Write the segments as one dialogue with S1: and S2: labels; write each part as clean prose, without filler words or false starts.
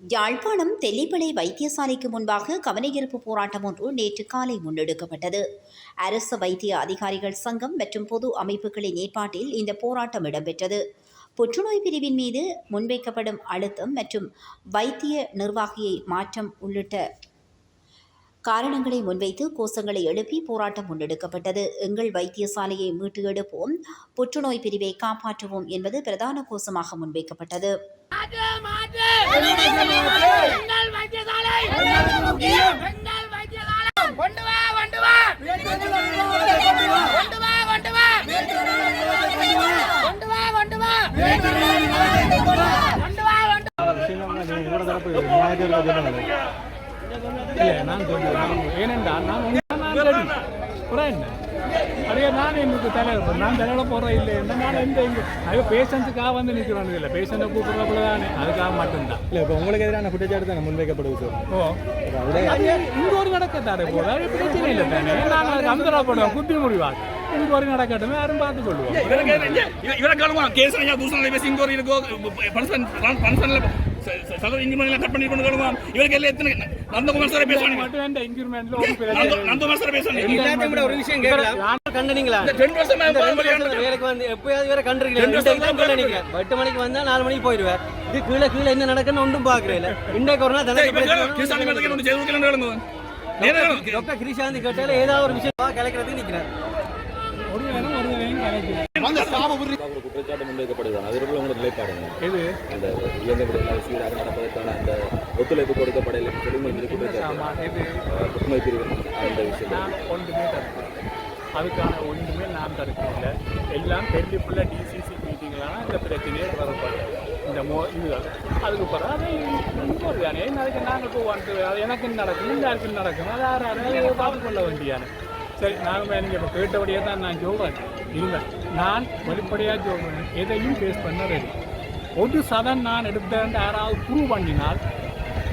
S1: யாழ்ப்பாணம் தெல்லிப்பளை வைத்தியசாலைக்கு முன்பாக கவனஈர்ப்பு போராட்டம் ஒன்று நேற்று காலை முன்னெடுக்கப்பட்டது. அரசு வைத்திய அதிகாரிகள் சங்கம் மற்றும் பொது அமைப்புகளின் ஏற்பாட்டில் இந்த போராட்டம் இடம்பெற்றது. புற்றுநோய் பிரிவின் மீது முன்வைக்கப்படும் அழுத்தம் மற்றும் வைத்திய நிர்வாகியை மாற்றம் உள்ளிட்ட காரணங்களை முன்வைத்து கோஷங்களை எழுப்பி போராட்டம் முன்னெடுக்கப்பட்டது. எங்கள் வைத்தியசாலையை மீட்டு எடுப்போம், புற்றுநோய் பிரிவை காப்பாற்றுவோம் என்பது பிரதான கோஷமாக முன்வைக்கப்பட்டது.
S2: அதே நான் எனக்கு தலைவர் நான் தலையில போடுறேன் இல்லை என்னால் எந்த பேஷண்ட்டுக்காக வந்து நிற்கிறோம் இல்லை பேஷண்ட்டை கூப்பிட்றப்பல தானே அதுக்காக மட்டும்தான் இல்லை இப்போ உங்களுக்கு எதிரான குற்றச்சாட்டு தானே முன்வைக்கப்படுது. இங்கே ஒரு நடக்கத்தாரு போது பிரச்சனை இல்லை தானே நாங்கள் கந்தராப்படுவோம் குட்டி முடிவாங்க இங்கே ஒரு நடக்கட்டுமே யாரும் பார்த்து கொள்வோம். சலரி இன்கிரிமெண்ட் கட் பண்ணி கொண்டு வருவோம். இவருக்கு எல்லாம் எத்தனை நந்தகுமார் சார் பேசுவாங்க மட்டும் இந்த இன்கிரிமெண்ட்ல ஒரு நந்தகுமார் சார் பேசுவாங்க. எல்லாத்தையும் கூட ஒரு விஷயம் கேட்கலாம். நான் கண்டனீங்களா 2 வருஷமா வேலைக்கு வந்து எப்பயாவது வேற கண்டறீங்களா? இந்த நினைக்கிறேன் 8 மணிக்கு வந்தா 4 மணிக்கு போயிடுவேன். இது கீழ கீழ என்ன நடக்குன்னு ஒன்றும் பாக்குறேன். இன்றைக்கு ஒரு நாள் கிருஷ்ணாந்தி மேடத்துக்கு ஒன்று செய்து கேளுங்க. டாக்டர் கிருஷ்ணாந்தி கேட்டால ஏதாவது ஒரு விஷயம் கலைக்கிறதுக்கு நிற்கிறேன். குற்றச்சாட்டு முன்வைக்கப்படுகிறது அதற்குள்ள உங்களோட நிலைப்பாடுங்க இது அந்த இயங்கப்படும் சீராக நடப்பதற்கான அந்த ஒத்துழைப்பு கொடுக்கப்படலை புற்றுநோய் பிரிவு அந்த விஷயம் ஒன்றுமே அதுக்கான ஒன்றுமே நாம் தடுக்கல. எல்லாம் பெரிய டிசிசி மீட்டிங்களான இந்த பிரச்சனையே வரப்படும் இந்த இதுகள் அதுக்கு பிறகு அதை இன்னொரு தானே அதுக்கு நாங்கள் போவான்ட்டு அது எனக்கு நடக்கும் இந்த யாருக்கு நடக்கும் அது யாரும் பார்த்து கொள்ள வேண்டியானே. சரி நாங்கள் நீங்கள் இப்போ கேட்டபடியாக தான் நான் சொல்கிறேன். இல்லை நான் வெளிப்படையாக சொல்கிறேன், எதையும் ஃபேஸ் பண்ண ரெடி. ஒரு சதன் நான் எடுத்தேன் யாராவது ப்ரூவ் பண்ணினால்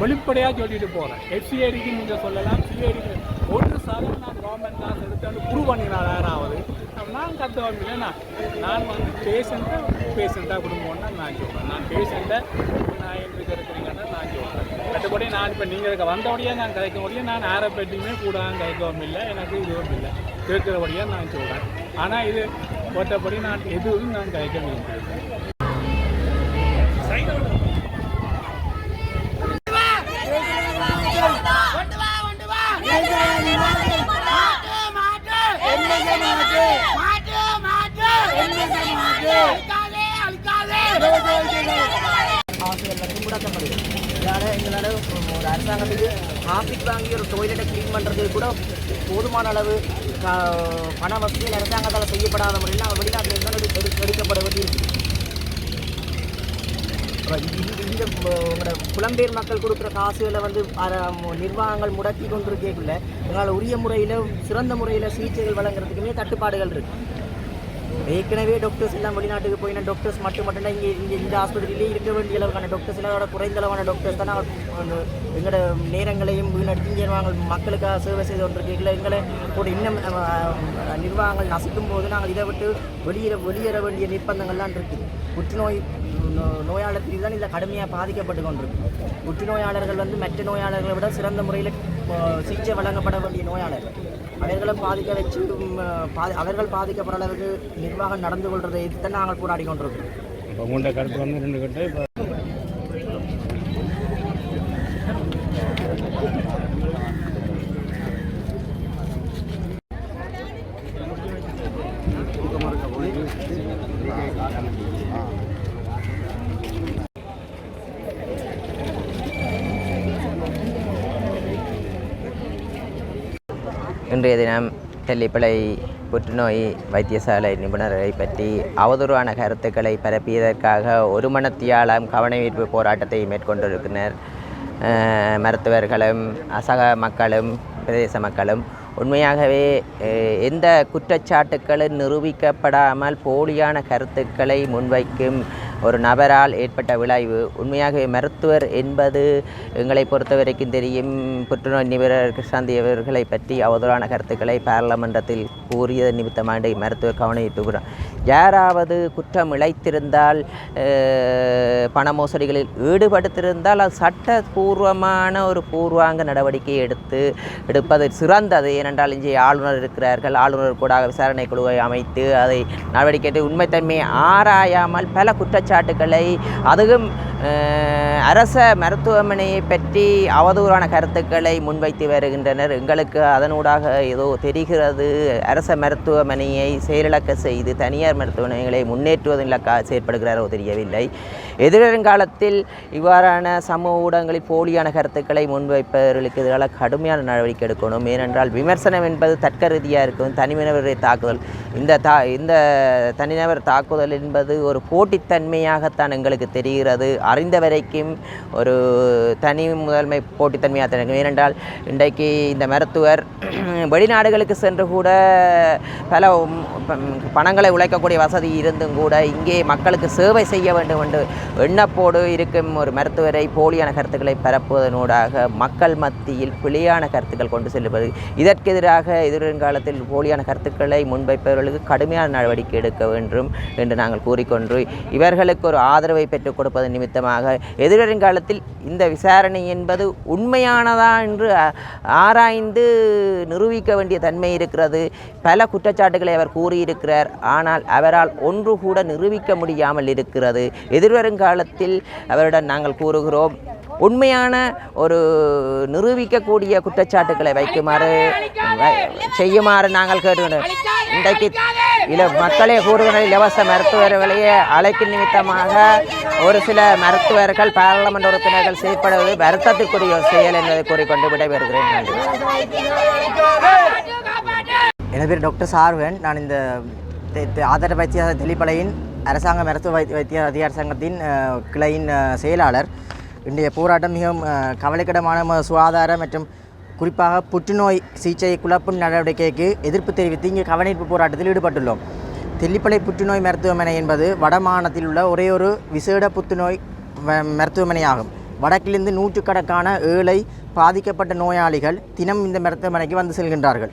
S2: வெளிப்படையாக சொல்லிட்டு போகிறேன். எஃப்சிஐடிக்கு நீங்கள் சொல்லலாம், சிஐடிக்கு ஒரு சதன் நான் கவர்மெண்ட் கிளாஸ் எடுத்தேன்னு ப்ரூவ் பண்ணினால் யாராவது நான் கற்றுவோம் இல்லைன்னா நான் வந்து பேஷண்ட்டாக கொடுங்கன்னு நான் சொல்கிறேன். நான் பேஷண்ட்டை நான் எங்களுக்கு இருக்கிறீங்கன்னா நான் சொல்கிறேன். மற்றபடி நான் இப்போ நீங்கள் இருக்க வந்தபடியாக நான் கதைக்க முடியும். நான் யாரை பற்றியுமே கூட கதைக்கவும் இல்லை, எனக்கு இதுவும் இல்லை கேட்குறபடியாக நான் சொல்கிறேன். ஆனால் இது போட்டபடி நான் எதுவும் நான் கதைக்க விரும்புகிறேன்.
S3: முடக்கப்படுது. எங்களோட ஒரு அரசாங்கத்துக்கு ஆஃபீஸ் வாங்கி ஒரு டொய்லெட்டை க்ளீன் பண்ணுறதுக்கு கூட போதுமான அளவு பண வசதியில் அரசாங்கத்தால் செய்யப்படாத முறையில் நாங்கள் வெளிநாட்டில் இருந்தால் எடுக்கப்பட வேண்டியிருக்கு. இந்த உங்களோட புலம்பெயர் மக்கள் கொடுக்குற காசுகளை வந்து நிர்வாகங்கள் முடக்கி கொண்டிருக்கக்குள்ள எங்களால் உரிய முறையில் சிறந்த முறையில் சிகிச்சைகள் வழங்குறதுக்குமே தட்டுப்பாடுகள் இருக்குது. ஏற்கனவே டாக்டர்ஸ் எல்லாம் வெளிநாட்டுக்கு போயின டாக்டர்ஸ் மட்டும்தான் இங்கே இந்த ஆஸ்பத்திரியிலே இருக்க வேண்டிய அளவுக்கான டாக்டர்ஸ் எல்லாம் குறைந்த அளவான டாக்டர்ஸ் தான் நாங்கள் எங்களோட நேரங்களையும் வீணடித்து இங்கே மக்களுக்காக சேவை செய்து கொண்டிருக்கீங்களா. எங்களை கூட இன்னும் நிர்வாகங்கள் நசுக்கும் போது நாங்கள் இதை விட்டு வெளியேற வேண்டிய நிர்பந்தங்கள்லாம் இருக்குது. புற்றுநோய் நோயாளர் பிரிவு தான் இதில் கடுமையாக பாதிக்கப்பட்டு கொண்டிருக்கு. புற்றுநோயாளர்கள் வந்து மற்ற நோயாளர்களை விட சிறந்த முறையில் சிகிச்சை வழங்கப்பட வேண்டிய நோயாளர்கள். அவர்களை பாதிக்க வச்சு அவர்கள் பாதிக்கப்படுற அளவுக்கு நிர்வாகம் நடந்து கொள்றதை எதிர்த்து நாங்கள் போராடி கொண்டிருக்கிறோம்.
S2: இப்போ உங்கள்கிட்ட கருத்து வந்து 2 கட்டு இப்போ
S4: இன்றைய தினம் தெல்லிப்பளை புற்றுநோய் வைத்தியசாலை நிபுணரை பற்றி அவதூறான கருத்துக்களை பரப்பியதற்காக ஒரு மனத்தியாலம் கவனஈர்ப்பு போராட்டத்தை மேற்கொண்டிருக்கின்றனர் மருத்துவர்களும் சக மக்களும் பிரதேச மக்களும். உண்மையாகவே எந்த குற்றச்சாட்டுக்களும் நிரூபிக்கப்படாமல் போலியான கருத்துக்களை முன்வைக்கும் ஒரு நபரால் ஏற்பட்ட விளைவு. உண்மையாகவே மருத்துவர் என்பது எங்களை பொறுத்த வரைக்கும் தெரியும். புற்றுநோய் நிபுணர் கிருஷ்ணாந்தி அவர்களை பற்றி அவதூறான கருத்துக்களை பாராளுமன்றத்தில் கூறியது நிமித்தமாக மருத்துவர் கவனித்துக்கிறார். யாராவது குற்றம் இழைத்திருந்தால், பண மோசடிகளில் ஈடுபடுத்திருந்தால் அது சட்டபூர்வமான ஒரு பூர்வாங்க நடவடிக்கை எடுப்பது சிறந்தது. ஏனென்றால் இங்கே ஆளுநர் இருக்கிறார்கள். ஆளுநர் கூட விசாரணை குழுவை அமைத்து அதை நடவடிக்கை உண்மைத்தன்மையை ஆராயாமல் பல குற்றச்சாட்டுக்களை, அதுவும் அரச மருத்துவமனையை பற்றி அவதூறான கருத்துக்களை முன்வைத்து வருகின்றனர். எங்களுக்கு அதனூடாக ஏதோ தெரிகிறது, அரச மருத்துவமனையை செயலிழக்க செய்து தனியார் மருத்துவமனைகளை முன்னேற்றுவதன் இலக்காக செயற்படுகிறாரோ தெரியவில்லை. எதிர்காலத்தில் இவ்வாறான சமூக ஊடகங்களில் போலியான கருத்துக்களை முன்வைப்பவர்களுக்கு எதிராக கடுமையான நடவடிக்கை எடுக்கணும். ஏனென்றால் விமர்சனம் என்பது தர்க்க ரீதியாக இருக்கும். தனிநபரை தாக்குதல், இந்த தனிநபர் தாக்குதல் என்பது ஒரு போட்டித்தன்மையாகத்தான் எங்களுக்கு தெரிகிறது. அறிந்த வரைக்கும் ஒரு தனி முதன்மை போட்டித்தன்மையாக தான் இருக்கும். ஏனென்றால் இன்றைக்கு இந்த மருத்துவர் வெளிநாடுகளுக்கு சென்று கூட பல பணங்களை உழைக்கக்கூடிய வசதி இருந்தும் கூட இங்கே மக்களுக்கு சேவை செய்ய வேண்டும் என்று எண்ணப்போடு இருக்கும் ஒரு மருத்துவரை போலியான கருத்துக்களை பரப்புவதனூடாக மக்கள் மத்தியில் பிழையான கருத்துக்கள் கொண்டு செல்வது. இதற்கு எதிராக எதிர்காலத்தில் போலியான கருத்துக்களை முன்வைப்பவர்களுக்கு கடுமையான நடவடிக்கை எடுக்க வேண்டும் என்று நாங்கள் கூறிக்கொண்டு, இவர்களுக்கு ஒரு ஆதரவை பெற்றுக் கொடுப்பதன் நிமித்தமாக எதிர்காலத்தில் இந்த விசாரணை என்பது உண்மையானதா என்று ஆராய்ந்து நிரூபிக்க வேண்டிய தன்மை இருக்கிறது. பல குற்றச்சாட்டுகளை அவர் கூறியிருக்கிறார். ஆனால் அவரால் ஒன்று கூட நிரூபிக்க முடியாமல் இருக்கிறது. எதிர்வருங்காலத்தில் அவரிடம் நாங்கள் கூறுகிறோம், உண்மையான ஒரு நிரூபிக்கக்கூடிய குற்றச்சாட்டுக்களை செய்யுமாறு நாங்கள் கேட்டுக்கொண்டோம். இன்றைக்கு மக்களே கூறுகிற இலவச மருத்துவர்களையே அழைக்கும் நிமித்தமாக ஒரு சில மருத்துவர்கள் பாராளுமன்ற உறுப்பினர்கள் செயற்படுவது வருத்தத்திற்குரிய செயல் என்பதை கூறிக்கொண்டு விடைபெறுகிறேன்.
S3: எனது பேர் டாக்டர் சார்வன். நான் இந்த ஆதார வைத்திய தெளிப்பலையின் அரசாங்க மருத்துவ வைத்திய அதிகார சங்கத்தின் கிளையின் செயலாளர். இன்றைய போராட்டம் மிகவும் கவலைக்கிடமான சுகாதார மற்றும் குறிப்பாக புற்றுநோய் சிகிச்சை குழப்பும் நடவடிக்கைக்கு எதிர்ப்பு தெரிவித்து இங்கே கவனிப்பு போராட்டத்தில் ஈடுபட்டுள்ளோம். தெல்லிப்பளை புற்றுநோய் மருத்துவமனை என்பது வடமாநிலத்தில் உள்ள ஒரே ஒரு விசேட புற்றுநோய் மருத்துவமனையாகும். வடக்கிலிருந்து நூற்றுக்கணக்கான ஏழை பாதிக்கப்பட்ட நோயாளிகள் தினம் இந்த மருத்துவமனைக்கு வந்து செல்கின்றார்கள்.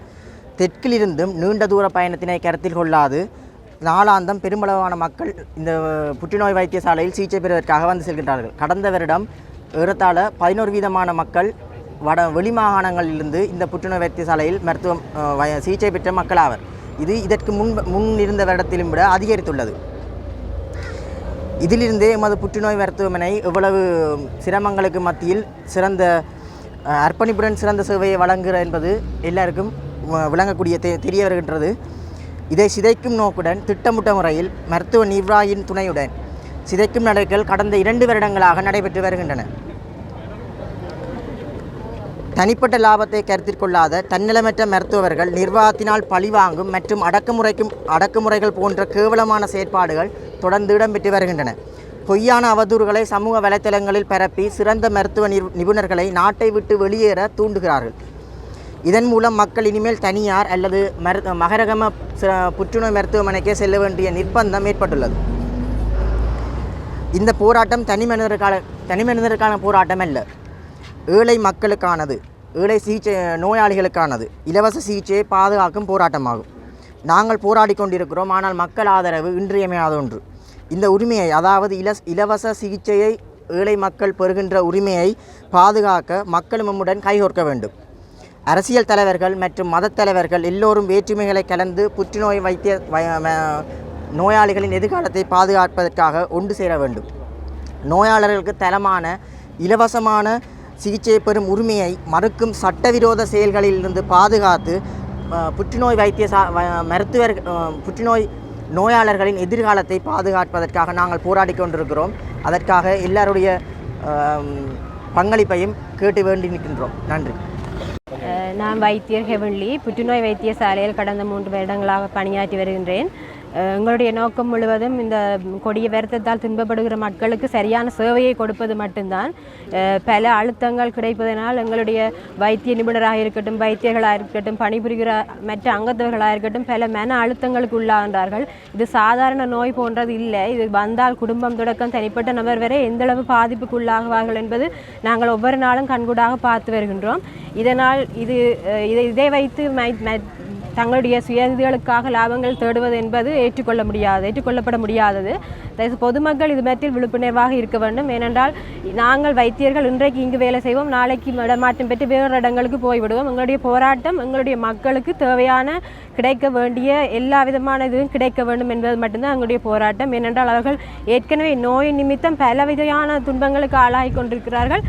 S3: தெற்கிலிருந்தும் நீண்ட தூர பயணத்தினை கருத்தில் கொள்ளாது நாளாந்தம் பெருமளவான மக்கள் இந்த புற்றுநோய் வைத்தியசாலையில் சிகிச்சை பெறுவதற்காக வந்து செல்கின்றார்கள். கடந்த வருடம் ஏறத்தாழ 11% மக்கள் வெளி மாகாணங்களிலிருந்து இந்த புற்றுநோய் வைத்தியசாலையில் சிகிச்சை பெற்ற மக்கள் ஆவர். இது இதற்கு முன் இருந்த வருடத்திலும் விட அதிகரித்துள்ளது. இதிலிருந்தே எமது புற்றுநோய் மருத்துவமனை எவ்வளவு சிரமங்களுக்கு மத்தியில் சிறந்த அர்ப்பணிப்புடன் சிறந்த சேவையை வழங்குகிற என்பது எல்லாருக்கும் விளங்கக்கூடிய தெரிய வருகின்றது. இதை சிதைக்கும் நோக்குடன் திட்டமிட்ட முறையில் மருத்துவ நிர்வாகியின் துணையுடன் சிதைக்கும் நடவடிக்கைகள் கடந்த 2 வருடங்களாக நடைபெற்று வருகின்றன. தனிப்பட்ட லாபத்தை கருத்தில் கொள்ளாத தன்னலமற்ற மருத்துவர்கள் நிர்வாகத்தினால் பழிவாங்கும் மற்றும் அடக்குமுறைகள் போன்ற கேவலமான செயற்பாடுகள் தொடர்ந்து இடம்பெற்று வருகின்றன. பொய்யான அவதூறுகளை சமூக வலைத்தளங்களில் பரப்பி சிறந்த மருத்துவ நிபுணர்களை நாட்டை விட்டு வெளியேற தூண்டுகிறார்கள். இதன் மூலம் மக்கள் இனிமேல் தனியார் அல்லது மகரகம புற்றுநோய் மருத்துவமனைக்கே செல்ல வேண்டிய நிர்பந்தம் ஏற்பட்டுள்ளது. இந்த போராட்டம் தனிமனிதருக்கான போராட்டம் அல்ல, ஏழை மக்களுக்கானது, ஏழை நோயாளிகளுக்கானது, இலவச சிகிச்சையை பாதுகாக்கும் போராட்டமாகும். நாங்கள் போராடி கொண்டிருக்கிறோம். ஆனால் மக்கள் ஆதரவு இன்றியமையாத ஒன்று. இந்த உரிமையை, அதாவது இலவச சிகிச்சையை ஏழை மக்கள் பெறுகின்ற உரிமையை பாதுகாக்க மக்கள் நம்முடன் கைகோர்க்க வேண்டும். அரசியல் தலைவர்கள் மற்றும் மதத் தலைவர்கள் எல்லோரும் வேற்றுமைகளை கலந்து புற்றுநோய் நோயாளிகளின் எதிர்காலத்தை பாதுகாப்பதற்காக ஒன்று சேர வேண்டும். நோயாளர்களுக்கு தரமான இலவசமான சிகிச்சை பெறும் உரிமையை மறுக்கும் சட்டவிரோத செயல்களிலிருந்து பாதுகாத்து புற்றுநோய் புற்றுநோய் நோயாளர்களின் எதிர்காலத்தை பாதுகாப்பதற்காக நாங்கள் போராடி கொண்டிருக்கிறோம். அதற்காக எல்லாருடைய பங்களிப்பையும் கேட்டு வேண்டி நிற்கின்றோம். நன்றி.
S5: நான் வைத்தியர் ஹெவன்லி புற்றுநோய் வைத்தியசாலையில் கடந்த 3 வருடங்களாக பணியாற்றி வருகின்றேன். எங்களுடைய நோக்கம் முழுவதும் இந்த கொடிய வருத்தத்தால் துன்பப்படுகிற மக்களுக்கு சரியான சேவையை கொடுப்பது மட்டும்தான். பல அழுத்தங்கள் கிடைப்பதனால் எங்களுடைய வைத்திய நிபுணராக இருக்கட்டும், வைத்தியர்களாக இருக்கட்டும், பணிபுரிகிற மற்ற அங்கத்தவர்களாக இருக்கட்டும் பல மன அழுத்தங்களுக்கு உள்ளாகின்றார்கள். இது சாதாரண நோய் போன்றது இல்லை. இது வந்தால் குடும்பம் தொடக்கம் தனிப்பட்ட நபர் வரை எந்தளவு பாதிப்புக்கு உள்ளாகுவார்கள் என்பது நாங்கள் ஒவ்வொரு நாளும் கண்கூடாக பார்த்து வருகின்றோம். இதனால் இதை வைத்து தங்களுடைய சுயதிகளுக்காக லாபங்கள் தேடுவது என்பது ஏற்றுக்கொள்ளப்பட முடியாதது. பொதுமக்கள் இது பற்றி விழிப்புணர்வாக இருக்க வேண்டும். ஏனென்றால் நாங்கள் வைத்தியர்கள் இன்றைக்கு இங்கு வேலை செய்வோம், நாளைக்கு இடமாற்றம் பெற்று வேறு இடங்களுக்கு போய்விடுவோம். எங்களுடைய போராட்டம் எங்களுடைய மக்களுக்கு தேவையான கிடைக்க வேண்டிய எல்லா விதமான இதுவும் கிடைக்க வேண்டும் என்பது மட்டும்தான் எங்களுடைய போராட்டம். ஏனென்றால் அவர்கள் ஏற்கனவே நோய் நிமித்தம் பல விதமான துன்பங்களுக்கு ஆளாகி கொண்டிருக்கிறார்கள்.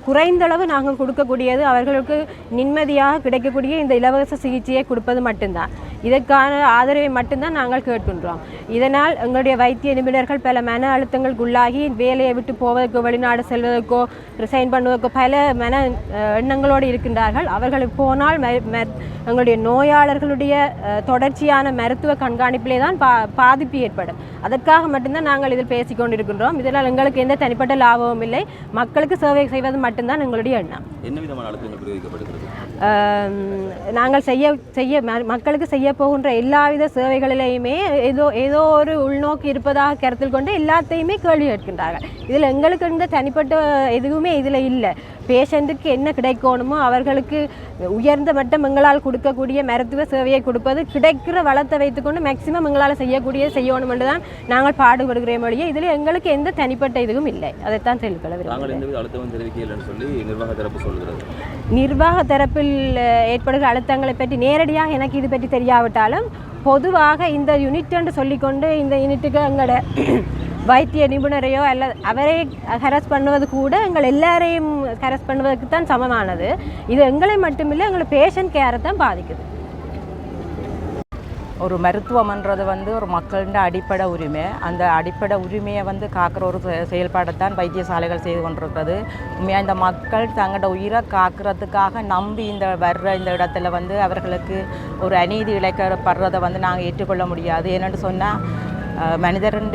S5: குறைந்தளவு நாங்கள் கொடுக்கக்கூடியது அவர்களுக்கு நிம்மதியாக கிடைக்கக்கூடிய இந்த இலவச சிகிச்சையை கொடுப்பது மட்டும்தான். இதற்கான ஆதரவை மட்டும்தான் நாங்கள் கேட்கின்றோம். இதனால் எங்களுடைய வைத்திய நிபுணர்கள் பல மன அழுத்தங்களுக்கு உள்ளாகி வேலையை விட்டு போவதற்கோ, வெளிநாடு செல்வதற்கோ, ரிசைன் பண்ணுவதற்கோ பல மன எண்ணங்களோடு இருக்கின்றார்கள். அவர்களுக்கு போனால் எங்களுடைய நோயாளர்களுடைய தொடர்ச்சியான மருத்துவ கண்காணிப்பிலே தான் பாதிப்பு ஏற்படும். அதற்காக மட்டும்தான் நாங்கள் இதில் பேசிக்கொண்டிருக்கின்றோம். இதனால் எங்களுக்கு எந்த தனிப்பட்ட லாபமும் இல்லை. மக்களுக்கு சேவை செய்வது மட்டும்தான் எங்களுடைய எண்ணம்.
S6: என்ன விதமான அழுத்தங்கள் பிரயோகிக்கப்படுகிறது?
S5: நாங்கள் மக்களுக்கு செய்ய போகின்ற எல்லாவித சேவைகளிலேயுமே ஏதோ ஒரு உள்நோக்கி இருப்பதாக கருத்தில் கொண்டு எல்லாத்தையுமே கேள்வி கேட்கின்றார்கள். இதில் எங்களுக்கு இந்த தனிப்பட்ட எதுவுமே இதில் இல்லை. பேஷண்ட்டுக்கு என்ன கிடைக்கணுமோ அவர்களுக்கு உயர்ந்த மட்டம் எங்களால் கொடுக்கக்கூடிய மருத்துவ சேவையை கொடுப்பது, கிடைக்கிற வளத்தை வைத்துக்கொண்டு மேக்சிமம் எங்களால் செய்யணும் என்று தான் நாங்கள் பாடுபடுகிறோம் மொழியே. இதில் எங்களுக்கு எந்த தனிப்பட்ட இதுவும் இல்லை. அதைத்தான் தெரிவிக்கொள்ள நிர்வாக தரப்பில் ஏற்படுகிற அழுத்தங்களை பற்றி நேரடியாக எனக்கு இது பற்றி தெரியாவிட்டாலும் பொதுவாக இந்த யூனிட் என்று சொல்லிக்கொண்டு இந்த யூனிட்டுக்கு எங்களோட வைத்திய நிபுணரையோ அல்லது அவரை ஹராஸ் பண்ணுவது கூட எங்கள் எல்லாரையும் ஹராஸ் பண்ணுவதற்கு தான் சமமானது. இது எங்களை மட்டுமில்லை, எங்களை பேஷண்ட் கேரை தான் பாதிக்குது.
S7: ஒரு மருத்துவம்ன்றது ஒரு மக்களின் அடிப்படை உரிமை. அந்த அடிப்படை உரிமையை காக்கிற ஒரு செயல்பாடைத்தான் வைத்தியசாலைகள் செய்து கொண்டிருக்கிறது. உண்மையாக இந்த மக்கள் தங்களோட உயிரை காக்கிறதுக்காக நம்பி இந்த இடத்துல அவர்களுக்கு ஒரு அநீதி இழைக்கப்படுறதை நாங்கள் ஏற்றுக்கொள்ள முடியாது. ஏன்னு சொன்னால் மனிதரின்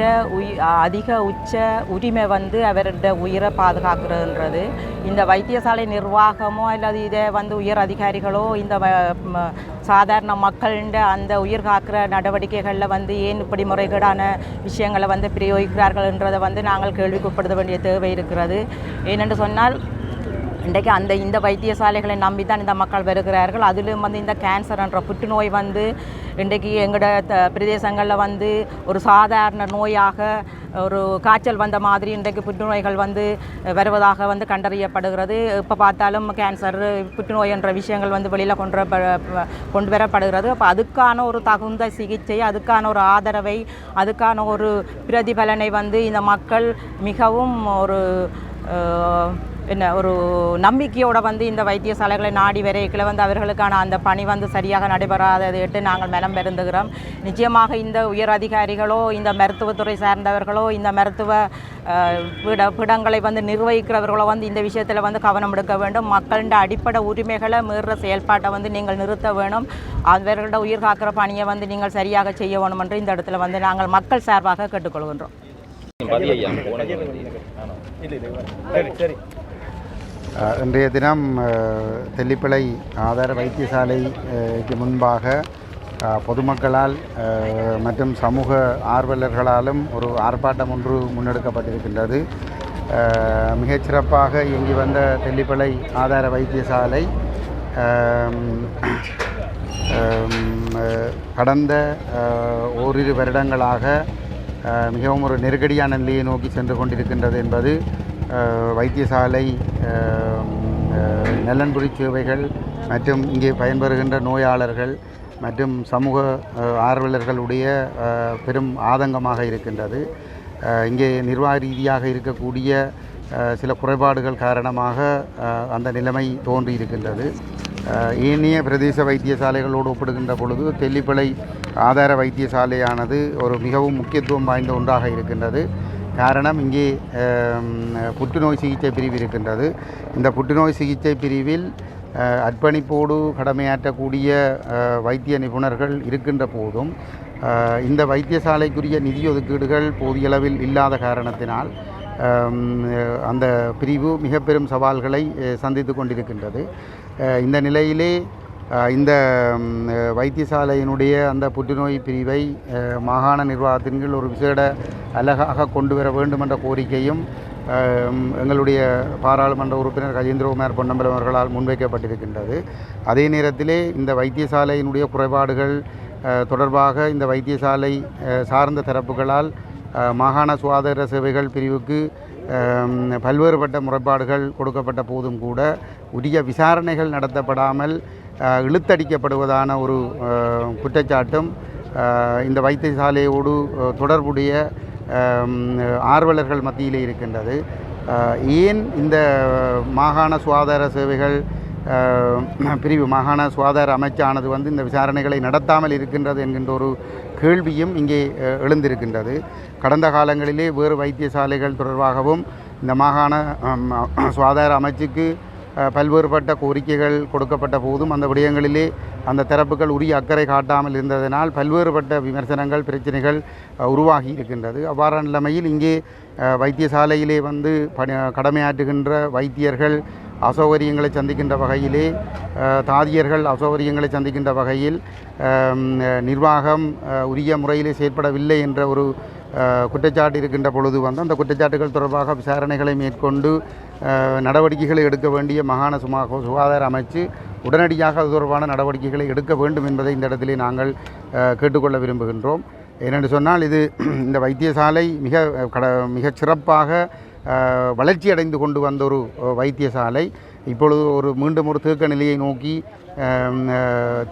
S7: அதிக உச்ச உரிமை அவருடைய உயிரை பாதுகாக்கிறதுன்றது. இந்த வைத்தியசாலை நிர்வாகமோ அல்லது இதை உயர் அதிகாரிகளோ இந்த சாதாரண மக்களின் அந்த உயிர் காக்கிற நடவடிக்கைகளில் ஏன் இப்படி முறைகேடான விஷயங்களை பிரயோகிக்கிறார்கள்ன்றதை நாங்கள் கேள்விக்குட்படுத்த வேண்டிய தேவை இருக்கிறது. ஏனென்று சொன்னால் இன்றைக்கு இந்த வைத்தியசாலைகளை நம்பி தான் இந்த மக்கள் வருகிறார்கள். அதிலும் இந்த கேன்சர் என்ற புற்றுநோய் இன்றைக்கு எங்களோட பிரதேசங்களில் ஒரு சாதாரண நோயாக ஒரு காய்ச்சல் வந்த மாதிரி இன்றைக்கு புற்றுநோய்கள் வருவதாக கண்டறியப்படுகிறது. இப்போ பார்த்தாலும் கேன்சர், புற்றுநோய் என்ற விஷயங்கள் வெளியில் கொண்டு வரப்படுகிறது. அப்போ அதுக்கான ஒரு தகுந்த சிகிச்சை, அதுக்கான ஒரு ஆதரவை, அதுக்கான ஒரு பிரதிபலனை இந்த மக்கள் மிகவும் ஒரு நம்பிக்கையோடு இந்த வைத்தியசாலைகளை நாடி வரைக்கில் அவர்களுக்கான அந்த பணி சரியாக நடைபெறாததை நாங்கள் மனம் பெருந்துகிறோம். நிச்சயமாக இந்த உயர் அதிகாரிகளோ, இந்த மருத்துவத்துறை சார்ந்தவர்களோ, இந்த மருத்துவ பீடங்களை நிர்வகிக்கிறவர்களோ இந்த விஷயத்தில் கவனம் எடுக்க வேண்டும். மக்களின் அடிப்படை உரிமைகளை மீறுற செயல்பாட்டை நீங்கள் நிறுத்த வேணும். அவர்களோட உயிர் காக்கிற பணியை நீங்கள் சரியாக செய்ய வேணும் என்று இந்த இடத்துல நாங்கள் மக்கள் சார்பாக கேட்டுக்கொள்கின்றோம்.
S8: இன்றைய தினம் தெல்லிப்பளை ஆதார வைத்தியசாலைக்கு முன்பாக பொதுமக்களால் மற்றும் சமூக ஆர்வலர்களாலும் ஒரு ஆர்ப்பாட்டம் ஒன்று முன்னெடுக்கப்பட்டிருக்கின்றது. மிகச்சிறப்பாக இயங்கி வந்த தெல்லிப்பளை ஆதார வைத்தியசாலை கடந்த ஓரிரு வருடங்களாக மிகவும் ஒரு நெருக்கடியான நிலையை நோக்கி சென்று கொண்டிருக்கின்றது என்பது வைத்தியசாலை நலன்புரி சேவைகள் மற்றும் இங்கே பயன்பெறுகின்ற நோயாளர்கள் மற்றும் சமூக ஆர்வலர்களுடைய பெரும் ஆதங்கமாக இருக்கின்றது. இங்கே நிர்வாக ரீதியாக இருக்கக்கூடிய சில குறைபாடுகள் காரணமாக அந்த நிலைமை தோன்றியிருக்கின்றது. ஏனைய பிரதேச வைத்தியசாலைகளோடு ஒப்பிடுகின்ற பொழுது தெல்லிப்பளை ஆதார வைத்தியசாலையானது ஒரு மிகவும் முக்கியத்துவம் வாய்ந்த ஒன்றாக இருக்கின்றது. காரணம், இங்கே புற்றுநோய் சிகிச்சை பிரிவு இருக்கின்றது. இந்த புற்றுநோய் சிகிச்சை பிரிவில் அர்ப்பணிப்போடு கடமையாற்றக்கூடிய வைத்திய நிபுணர்கள் இருக்கின்ற போதும் இந்த வைத்தியசாலைக்குரிய நிதி ஒதுக்கீடுகள் போதிய அளவில் இல்லாத காரணத்தினால் அந்த பிரிவு மிக பெரும் சவால்களை சந்தித்து கொண்டிருக்கின்றது. இந்த நிலையிலே இந்த வைத்தியசாலையினுடைய அந்த புற்றுநோய் பிரிவை மாகாண நிர்வாகத்தின் கீழ் ஒரு விசேட அலகாக கொண்டு வர வேண்டும் என்ற கோரிக்கையும் எங்களுடைய பாராளுமன்ற உறுப்பினர் கஜேந்திரகுமார் பொன்னம்பலம் அவர்களால் முன்வைக்கப்பட்டிருக்கின்றது. அதே நேரத்திலே இந்த வைத்தியசாலையினுடைய குறைபாடுகள் தொடர்பாக இந்த வைத்தியசாலை சார்ந்த தரப்புகளால் மாகாண சுகாதார சேவைகள் பிரிவுக்கு பல்வேறுபட்ட முறைப்பாடுகள் கொடுக்கப்பட்ட போதும் கூட உரிய விசாரணைகள் நடத்தப்படாமல் இழுத்தடிக்கப்படுவதான ஒரு குற்றச்சாட்டும் இந்த வைத்தியசாலையோடு தொடர்புடைய ஆர்வலர்கள் மத்தியிலே இருக்கின்றது. ஏன் இந்த மாகாண சுகாதார சேவைகள் பிரிவு மாகாண சுகாதார அமைச்சானது இந்த விசாரணைகளை நடத்தாமல் இருக்கின்றது என்கின்ற ஒரு கேள்வியும் இங்கே எழுந்திருக்கின்றது. கடந்த காலங்களிலே வேறு வைத்தியசாலைகள் தொடர்பாகவும் இந்த மாகாண சுகாதார அமைச்சுக்கு பல்வேறுபட்ட கோரிக்கைகள் கொடுக்கப்பட்ட போதும் அந்த விடயங்களிலே அந்த தரப்புகள் உரிய அக்கறை காட்டாமல் இருந்ததனால் பல்வேறுபட்ட விமர்சனங்கள் பிரச்சனைகள் உருவாகி இருக்கின்றது. அவ்வாறான நிலைமையில் இங்கே வைத்தியசாலையிலே கடமையாற்றுகின்ற வைத்தியர்கள் அசௌகரியங்களை சந்திக்கின்ற வகையிலே தாதியர்கள் அசௌகரியங்களை சந்திக்கின்ற வகையில் நிர்வாகம் உரிய முறையிலே செயற்படவில்லை என்ற ஒரு குற்றச்சாட்டு இருக்கின்ற பொழுது அந்த குற்றச்சாட்டுகள் தொடர்பாக விசாரணைகளை மேற்கொண்டு நடவடிக்கைகளை எடுக்க வேண்டிய மாகாண சுகாதார அமைச்சு உடனடியாக அது தொடர்பான நடவடிக்கைகளை எடுக்க வேண்டும் என்பதை இந்த இடத்திலே நாங்கள் கேட்டுக்கொள்ள விரும்புகின்றோம். ஏனென்று சொன்னால் இந்த வைத்தியசாலை மிக சிறப்பாக வளர்ச்சி அடைந்து கொண்டு வந்த ஒரு வைத்தியசாலை இப்பொழுது மீண்டும் ஒரு தேக்க நிலையை நோக்கி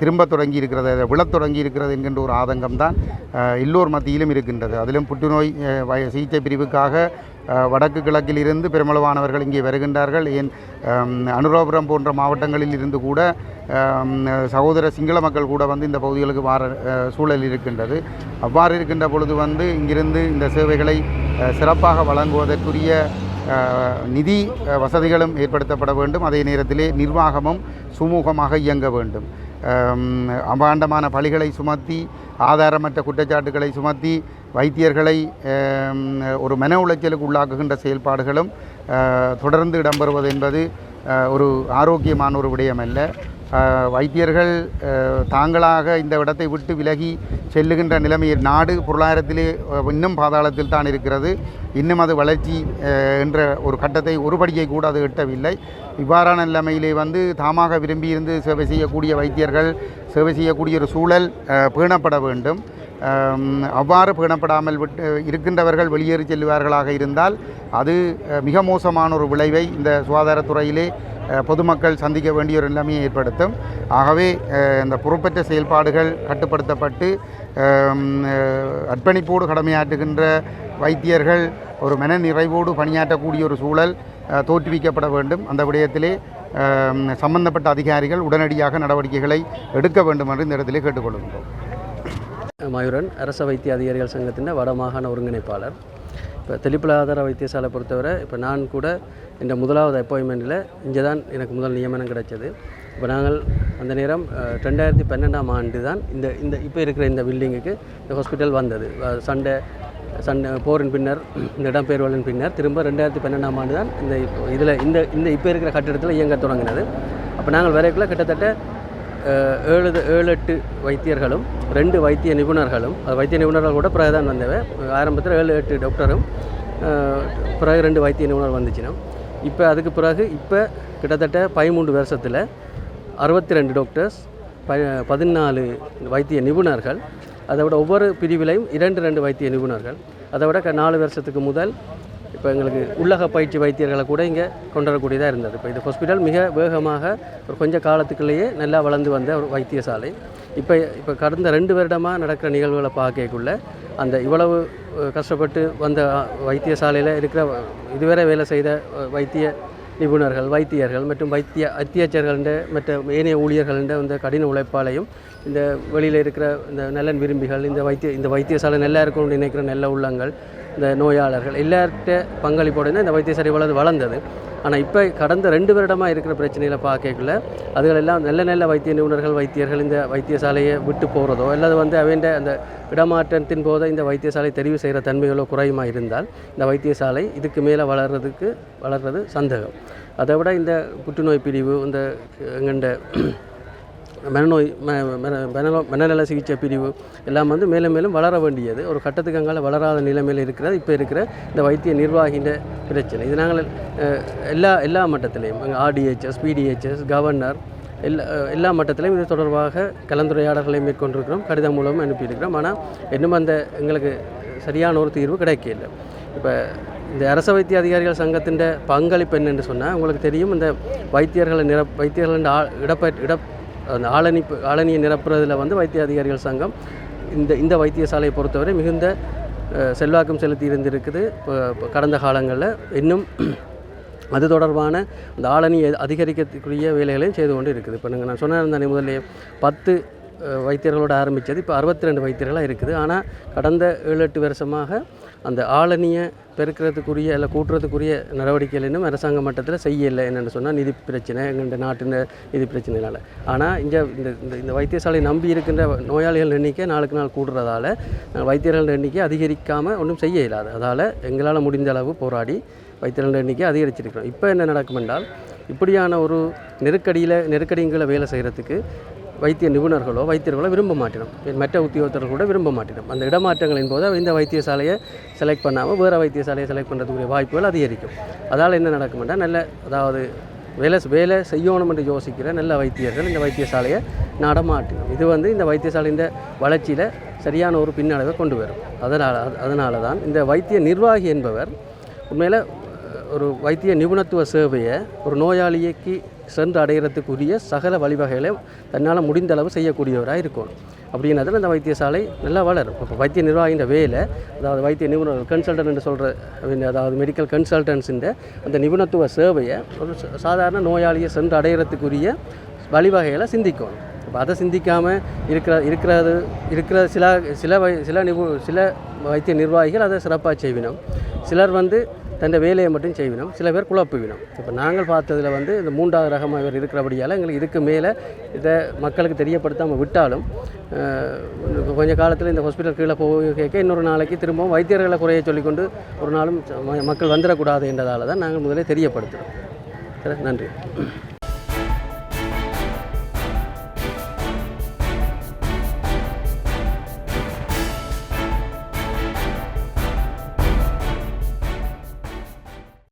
S8: திரும்ப தொடங்கி இருக்கிறது, விழத் தொடங்கி இருக்கிறது என்கின்ற ஒரு ஆதங்கம்தான் எல்லோர் மத்தியிலும் இருக்கின்றது. அதிலும் புற்றுநோய் சிகிச்சை பிரிவுக்காக வடக்கு கிழக்கில் இருந்து பெருமளவானவர்கள் இங்கே வருகின்றார்கள். ஏன் அனுராபுரம் போன்ற மாவட்டங்களில் இருந்து கூட சகோதர சிங்கள மக்கள் கூட இந்த பகுதிகளுக்கு வார சூழல் இருக்கின்றது. அவ்வாறு இருக்கின்ற பொழுது இங்கிருந்து இந்த சேவைகளை சிறப்பாக வழங்குவதற்குரிய நிதி வசதிகளும் ஏற்படுத்தப்பட வேண்டும். அதே நேரத்திலே நிர்வாகமும் சுமூகமாக இயங்க வேண்டும். அபாண்டமான பழிகளை சுமத்தி ஆதாரமற்ற குற்றச்சாட்டுகளை சுமத்தி வைத்தியர்களை ஒரு மன உளைச்சலுக்கு உள்ளாக்குகின்ற செயல்பாடுகளும் தொடர்ந்து இடம்பெறுவது என்பது ஒரு ஆரோக்கியமான ஒரு விடயமல்ல. வைத்தியர்கள் தாங்களாக இந்த இடத்தை விட்டு விலகி செல்லுகின்ற நிலைமையில் நாடு பொருளாதாரத்திலே இன்னும் பாதாளத்தில் தான் இருக்கிறது. இன்னும் அது வளர்ச்சி என்ற ஒரு கட்டத்தை ஒருபடியை கூட அது எட்டவில்லை. இவ்வாறான நிலைமையிலே தாமாக விரும்பியிருந்து சேவை செய்யக்கூடிய வைத்தியர்கள் சேவை செய்யக்கூடிய ஒரு சூழல் பேணப்பட வேண்டும். அவ்வாறு பேணப்படாமல் இருக்கின்றவர்கள் வெளியேறி செல்வார்களாக இருந்தால் அது மிக மோசமான ஒரு விளைவை இந்த சுகாதாரத்துறையிலே பொதுமக்கள் சந்திக்க வேண்டிய ஒரு நிலைமையை ஏற்படுத்தும். ஆகவே இந்த பொறுப்பற்ற செயல்பாடுகள் கட்டுப்படுத்தப்பட்டு அர்ப்பணிப்போடு கடமையாற்றுகின்ற வைத்தியர்கள் ஒரு மன நிறைவோடு பணியாற்றக்கூடிய ஒரு சூழல் தோற்றுவிக்கப்பட வேண்டும். அந்த விடயத்திலே சம்பந்தப்பட்ட அதிகாரிகள் உடனடியாக நடவடிக்கைகளை எடுக்க வேண்டும் என்று இந்த இடத்திலே கேட்டுக்கொள்கின்றோம்.
S9: மயூரன் அரச வைத்திய அதிகாரிகள் சங்கத்தின் வடமாகாண ஒருங்கிணைப்பாளர். இப்போ தெளிப்புலாதார வைத்தியசாலை பொறுத்தவரை இப்போ நான் கூட இந்த முதலாவது அப்பாயின்மெண்ட்டில் இங்கே தான் எனக்கு முதல் நியமனம் கிடைச்சது. இப்போ நாங்கள் அந்த நேரம் 2012ஆம் ஆண்டு தான் இந்த இப்போ இருக்கிற இந்த பில்டிங்குக்கு இந்த ஹாஸ்பிட்டல் வந்தது. சண்டை போரின் பின்னர் இந்த இடம்பெயர்வுகளின் பின்னர் திரும்ப 2012ஆம் ஆண்டு தான் இந்த இப்போ இருக்கிற கட்டிடத்தில் இயங்க தொடங்கினது. அப்போ நாங்கள் வரைக்குள்ள கிட்டத்தட்ட 7-8 வைத்தியர்களும் 2 வைத்திய நிபுணர்களும், வைத்திய நிபுணர்கள் கூட பிறகு தான் வந்தவை. ஆரம்பத்தில் 7-8 டாக்டரும் பிறகு 2 வைத்திய நிபுணர் வந்துச்சுன்னா இப்போ அதுக்கு பிறகு இப்போ கிட்டத்தட்ட 13 வருஷத்தில் 62 டாக்டர்ஸ், 14 வைத்திய நிபுணர்கள், அதை விட ஒவ்வொரு பிரிவிலையும் 2 வைத்திய நிபுணர்கள். அதை விட 4 வருஷத்துக்கு முதல் இப்போ எங்களுக்கு உள்ளக பயிற்சி வைத்தியர்களை கூட இங்கே கொண்டு வரக்கூடியதாக இருந்தது. இப்போ இந்த ஹாஸ்பிட்டல் மிக வேகமாக ஒரு கொஞ்சம் காலத்துக்குள்ளேயே நல்லா வளர்ந்து வந்த ஒரு வைத்தியசாலை. இப்போ கடந்த 2 வருடமாக நடக்கிற நிகழ்வுகளை பார்க்கக்குள்ள அந்த இவ்வளவு கஷ்டப்பட்டு வந்த வைத்தியசாலையில் இருக்கிற இதுவரை வேலை செய்த வைத்திய நிபுணர்கள், வைத்தியர்கள் மற்றும் அத்தியட்சர்கள்ட மற்ற ஏனைய ஊழியர்கள்ட இந்த கடின உழைப்பாலையும் இந்த வெளியில் இருக்கிற இந்த நலன் விரும்பிகள் இந்த வைத்தியசாலை நல்லா இருக்கணும்னு நினைக்கிற நல்ல உள்ளங்கள் இந்த நோயாளர்கள் எல்லார்கிட்ட பங்களிப்போடு இந்த வைத்தியசாலை வளர்ந்தது. ஆனால் இப்போ கடந்த 2 வருடமாக இருக்கிற பிரச்சனைகளை பார்க்கல அதுகளெல்லாம் நல்ல நல்ல வைத்திய நிபுணர்கள் வைத்தியர்கள் இந்த வைத்தியசாலையை விட்டு போகிறதோ அல்லது வந்து அவண்ட அந்த இடமாற்றத்தின் போது இந்த வைத்தியசாலை தெரிவு செய்கிற தன்மைகளோ குறையுமா இருந்தால் இந்த வைத்தியசாலை இதுக்கு மேலே வளர்றது சந்தேகம். அதை விட இந்த புற்றுநோய் பிரிவு இந்த எங்கண்ட மனநல சிகிச்சை பிரிவு எல்லாம் வந்து மேலும் மேலும் வளர வேண்டியது ஒரு கட்டத்துக்கு அங்கால வளராத நிலைமையில் இருக்கிறது இப்போ இருக்கிற இந்த வைத்திய நிர்வாகின்ற பிரச்சனை. இது நாங்கள் எல்லா மட்டத்திலையும் ஆர்டிஹெச்எஸ் பிடிஹெச்எஸ் கவர்னர் எல்லா மட்டத்திலையும் இது தொடர்பாக கலந்துரையாடல்களை மேற்கொண்டிருக்கிறோம், கடிதம் மூலமும் அனுப்பியிருக்கிறோம். ஆனால் இன்னும் அந்த எங்களுக்கு சரியான ஒரு தீர்வு கிடைக்கல. இப்போ இந்த அரச வைத்திய அதிகாரிகள் சங்கத்தின் பங்களிப்பு என்னென்று சொன்னால் உங்களுக்கு தெரியும், இந்த வைத்தியர்களின் அந்த ஆளணியை நிரப்புறதில் வந்து வைத்திய அதிகாரிகள் சங்கம் இந்த வைத்தியசாலையை பொறுத்தவரை மிகுந்த செல்வாக்கம் செலுத்தி இருந்திருக்குது. இப்போ கடந்த காலங்களில் இன்னும் அது தொடர்பான இந்த ஆளணியை அதிகரிக்கக்கூடிய வேலைகளையும் செய்து கொண்டு இருக்குது. இப்போ நான் சொன்ன முதல்ல 10 வைத்தியர்களோடு ஆரம்பித்தது இப்போ 62 வைத்தியர்களாக இருக்குது. ஆனால் கடந்த 7-8 வருஷமாக அந்த ஆளணியை பெருக்கிறதுக்குரிய இல்லை கூட்டுறதுக்குரிய நடவடிக்கைகள் இன்னும் அரசாங்க மட்டத்தில் செய்யலை. என்னென்னு சொன்னால் நிதி பிரச்சனை, எங்கள் நாட்டின் நிதி பிரச்சனைனால. ஆனால் இந்த வைத்தியசாலை நம்பி இருக்கின்ற நோயாளிகள் எண்ணிக்கை நாளுக்கு நாள் கூடுறதால வைத்தியர்கள் எண்ணிக்கை அதிகரிக்காமல் ஒன்றும் செய்ய இயலாது. அதால் எங்களால் முடிந்த அளவு போராடி வைத்தியர்கள் எண்ணிக்கை அதிகரிச்சிருக்கிறோம். இப்போ என்ன நடக்கும் என்றால் இப்படியான ஒரு நெருக்கடிங்களை வேலை செய்கிறதுக்கு வைத்திய நிபுணர்களோ வைத்தியர்களோ விரும்ப மாட்டினோம், மற்ற உத்தியோகத்தர்கள் கூட விரும்ப மாட்டினோம். அந்த இடமாற்றங்களின் போது இந்த வைத்தியசாலையை செலக்ட் பண்ணாமல் வேறு வைத்தியசாலையை செலக்ட் பண்ணுறதுக்குரிய வாய்ப்புகள் அதிகரிக்கும். அதால் என்ன நடக்கும்னா அதாவது வேலை செய்யணும் என்று யோசிக்கிற நல்ல வைத்தியர்கள் இந்த வைத்தியசாலையை நடமாட்டினோம். இது வந்து இந்த வைத்தியசாலையின் வளர்ச்சியில் சரியான ஒரு பின்னடைவை கொண்டு வரும். அதனால தான் இந்த வைத்திய நிர்வாகி என்பவர் உண்மையில் ஒரு வைத்திய நிபுணத்துவ சேவையை ஒரு நோயாளிக்கு சென்று அடைகிறதுக்குரிய சகல வழிவகைகளை தன்னால் முடிந்த அளவு செய்யக்கூடியவராக இருக்கணும். அப்படின்றதில் இந்த வைத்தியசாலை நல்லா வளரும். இப்போ வைத்திய நிர்வாகின்ற வேலை, அதாவது வைத்திய நிபுணர் கன்சல்டன்ட் என்று சொல்கிற அதாவது மெடிக்கல் கன்சல்டன்ஸுன்ற அந்த நிபுணத்துவ சேவையை ஒரு சாதாரண நோயாளியை சென்று அடைகிறதுக்குரிய வழிவகைகளை சிந்திக்கணும். இப்போ அதை சிந்திக்காமல் இருக்கிற சில வைத்திய நிர்வாகிகள் அதை சிறப்பாக செய்வினோம். சிலர் வந்து தன் வேலையை மட்டும் செய்வினோம், சில பேர் குழப்புவினோம். இப்போ நாங்கள் பார்த்ததில் வந்து இந்த 3வது ரகமாக இவர் இருக்கிறபடியால் எங்களுக்கு இதுக்கு மேலே இதை மக்களுக்கு தெரியப்படுத்தாமல் விட்டாலும் கொஞ்சம் காலத்தில் இந்த ஹாஸ்பிட்டல் கீழே போய் கேட்க இன்னொரு நாளைக்கு திரும்பவும் வைத்தியர்களை குறைய சொல்லிக்கொண்டு ஒரு நாளும் மக்கள் வந்துடக்கூடாது என்றதால் தான் நாங்கள் முதலே தெரியப்படுத்துகிறோம். நன்றி.